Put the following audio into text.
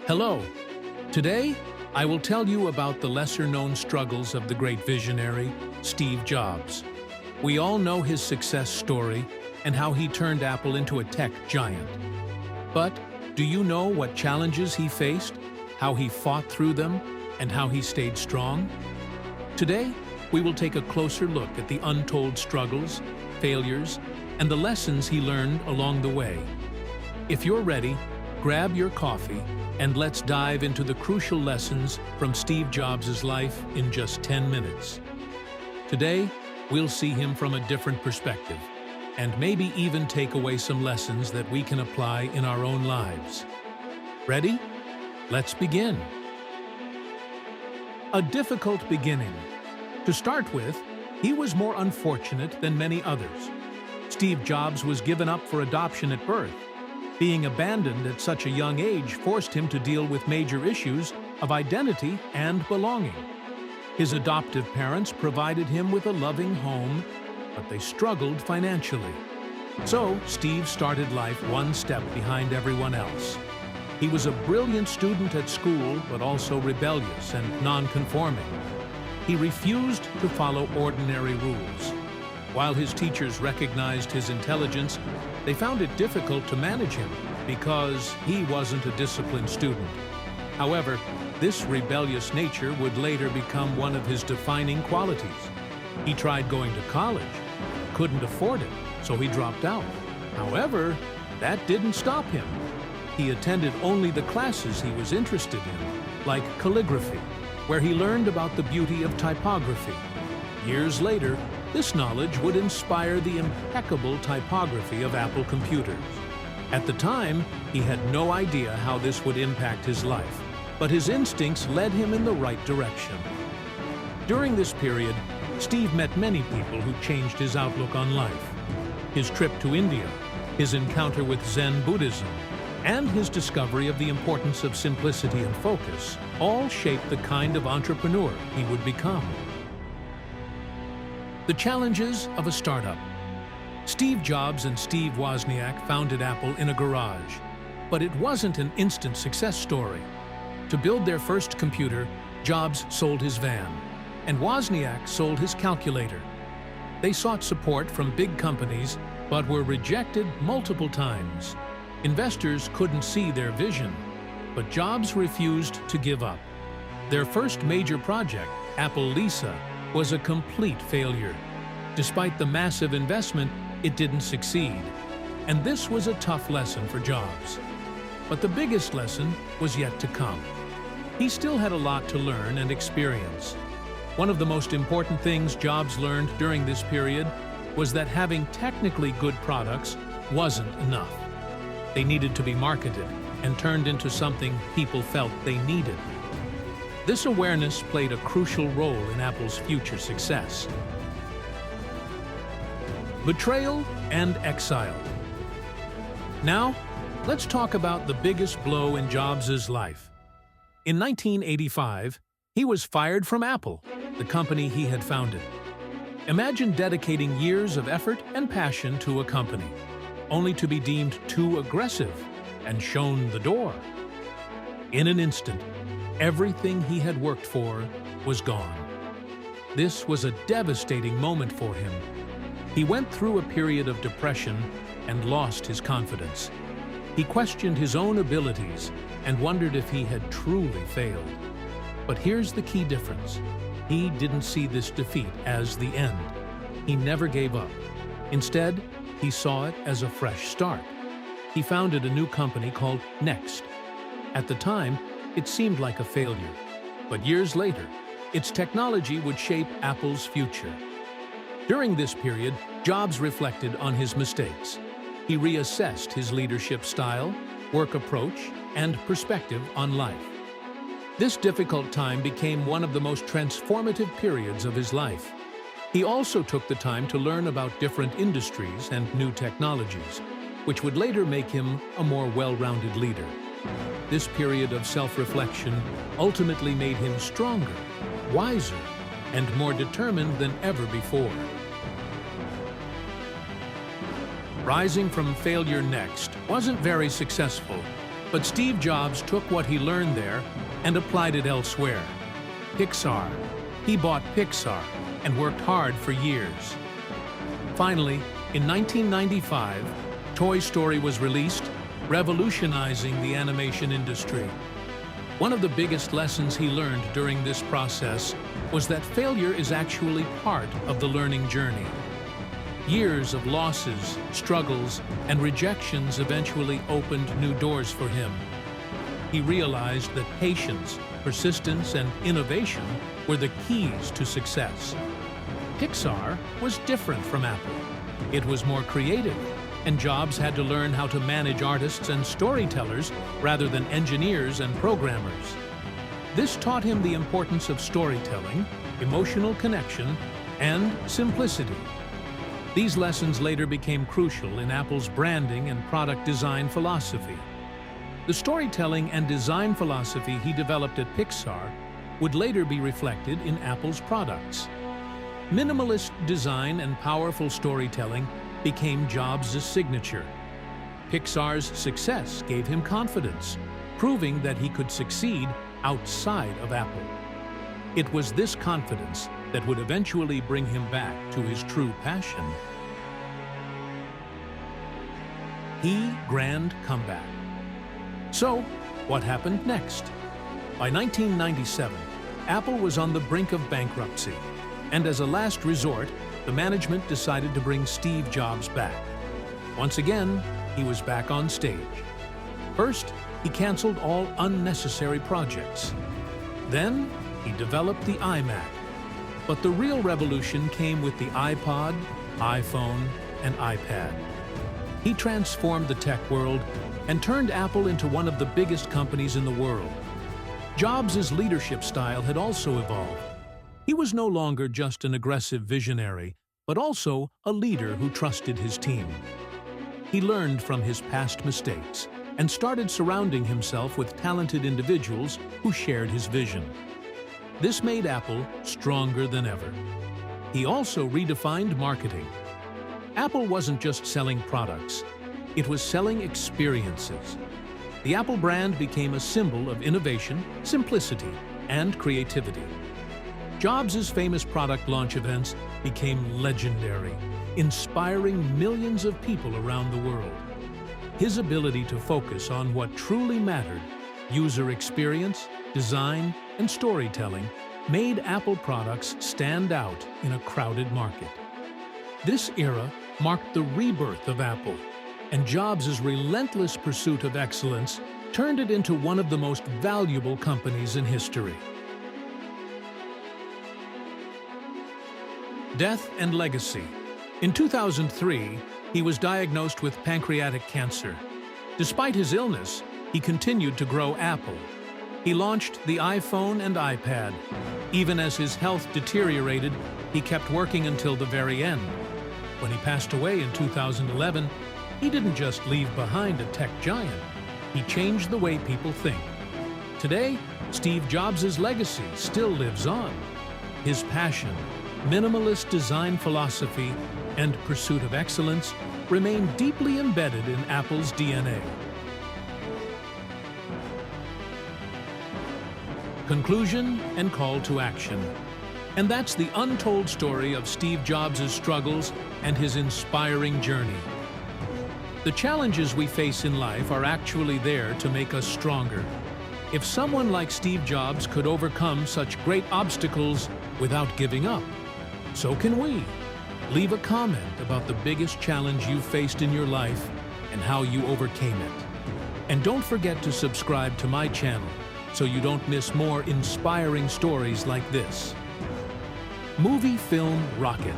Hello. Today, I will tell you about the lesser-known struggles of the great visionary, Steve Jobs. We all know his success story and how he turned Apple into a tech giant. But do you know what challenges he faced, how he fought through them, and how he stayed strong? Today, we will take a closer look at the untold struggles, failures, and the lessons he learned along the way. If you're ready, grab your coffee and let's dive into the crucial lessons from Steve Jobs' life in just 10 minutes. Today, we'll see him from a different perspective, and maybe even take away some lessons that we can apply in our own lives. Ready? Let's begin. A difficult beginning. To start with, he was more unfortunate than many others. Steve Jobs was given up for adoption at birth. Being abandoned at such a young age forced him to deal with major issues of identity and belonging. His adoptive parents provided him with a loving home, but they struggled financially. So, Steve started life one step behind everyone else. He was a brilliant student at school, but also rebellious and non-conforming. He refused to follow ordinary rules. While his teachers recognized his intelligence, they found it difficult to manage him because he wasn't a disciplined student. However, this rebellious nature would later become one of his defining qualities. He tried going to college, couldn't afford it, so he dropped out. However, that didn't stop him. He attended only the classes he was interested in, like calligraphy, where he learned about the beauty of typography. Years later, this knowledge would inspire the impeccable typography of Apple computers. At the time, he had no idea how this would impact his life, but his instincts led him in the right direction. During this period, Steve met many people who changed his outlook on life. His trip to India, his encounter with Zen Buddhism, and his discovery of the importance of simplicity and focus all shaped the kind of entrepreneur he would become. The challenges of a startup. Steve Jobs and Steve Wozniak founded Apple in a garage, but it wasn't an instant success story. To build their first computer, Jobs sold his van, and Wozniak sold his calculator. They sought support from big companies, but were rejected multiple times. Investors couldn't see their vision, but Jobs refused to give up. Their first major project, Apple Lisa, was a complete failure. Despite the massive investment, it didn't succeed. And this was a tough lesson for Jobs. But the biggest lesson was yet to come. He still had a lot to learn and experience. One of the most important things Jobs learned during this period was that having technically good products wasn't enough. They needed to be marketed and turned into something people felt they needed. This awareness played a crucial role in Apple's future success. Betrayal and exile. Now, let's talk about the biggest blow in Jobs' life. In 1985, he was fired from Apple, the company he had founded. Imagine dedicating years of effort and passion to a company, only to be deemed too aggressive and shown the door. In an instant, everything he had worked for was gone. This was a devastating moment for him. He went through a period of depression and lost his confidence. He questioned his own abilities and wondered if he had truly failed. But here's the key difference. He didn't see this defeat as the end. He never gave up. Instead, he saw it as a fresh start. He founded a new company called Next. At the time, it seemed like a failure. But years later, its technology would shape Apple's future. During this period, Jobs reflected on his mistakes. He reassessed his leadership style, work approach, and perspective on life. This difficult time became one of the most transformative periods of his life. He also took the time to learn about different industries and new technologies, which would later make him a more well-rounded leader. This period of self-reflection ultimately made him stronger, wiser, and more determined than ever before. Rising from failure Next wasn't very successful, But Steve Jobs took what he learned there and applied it elsewhere. Pixar. He bought Pixar and worked hard for years. Finally, in 1995, Toy Story was released, revolutionizing the animation industry. One of the biggest lessons he learned during this process was that failure is actually part of the learning journey. Years of losses, struggles, and rejections eventually opened new doors for him. He realized that patience, persistence, and innovation were the keys to success. Pixar was different from Apple. It was more creative, and Jobs had to learn how to manage artists and storytellers rather than engineers and programmers. This taught him the importance of storytelling, emotional connection, and simplicity. These lessons later became crucial in Apple's branding and product design philosophy. The storytelling and design philosophy he developed at Pixar would later be reflected in Apple's products. Minimalist design and powerful storytelling became Jobs' signature. Pixar's success gave him confidence, proving that he could succeed outside of Apple. It was this confidence that would eventually bring him back to his true passion. Grand comeback. So, what happened next? By 1997, Apple was on the brink of bankruptcy, and as a last resort, the management decided to bring Steve Jobs back. Once again, he was back on stage. First, he canceled all unnecessary projects. Then, he developed the iMac. But the real revolution came with the iPod, iPhone, and iPad. He transformed the tech world and turned Apple into one of the biggest companies in the world. Jobs' leadership style had also evolved. He was no longer just an aggressive visionary, but also a leader who trusted his team. He learned from his past mistakes and started surrounding himself with talented individuals who shared his vision. This made Apple stronger than ever. He also redefined marketing. Apple wasn't just selling products, it was selling experiences. The Apple brand became a symbol of innovation, simplicity, and creativity. Jobs' famous product launch events became legendary, inspiring millions of people around the world. His ability to focus on what truly mattered, user experience, design, and storytelling, made Apple products stand out in a crowded market. This era marked the rebirth of Apple, and Jobs' relentless pursuit of excellence turned it into one of the most valuable companies in history. Death and legacy. In 2003, he was diagnosed with pancreatic cancer. Despite his illness, he continued to grow Apple. He launched the iPhone and iPad. Even as his health deteriorated, he kept working until the very end. When he passed away in 2011, he didn't just leave behind a tech giant. He changed the way people think. Today, Steve Jobs' legacy still lives on. His passion, minimalist design philosophy, and pursuit of excellence remain deeply embedded in Apple's DNA. Conclusion and call to action. And that's the untold story of Steve Jobs' struggles and his inspiring journey. The challenges we face in life are actually there to make us stronger. If someone like Steve Jobs could overcome such great obstacles without giving up, so can we. Leave a comment about the biggest challenge you faced in your life and how you overcame it. And don't forget to subscribe to my channel so you don't miss more inspiring stories like this. Movie Film Rocket.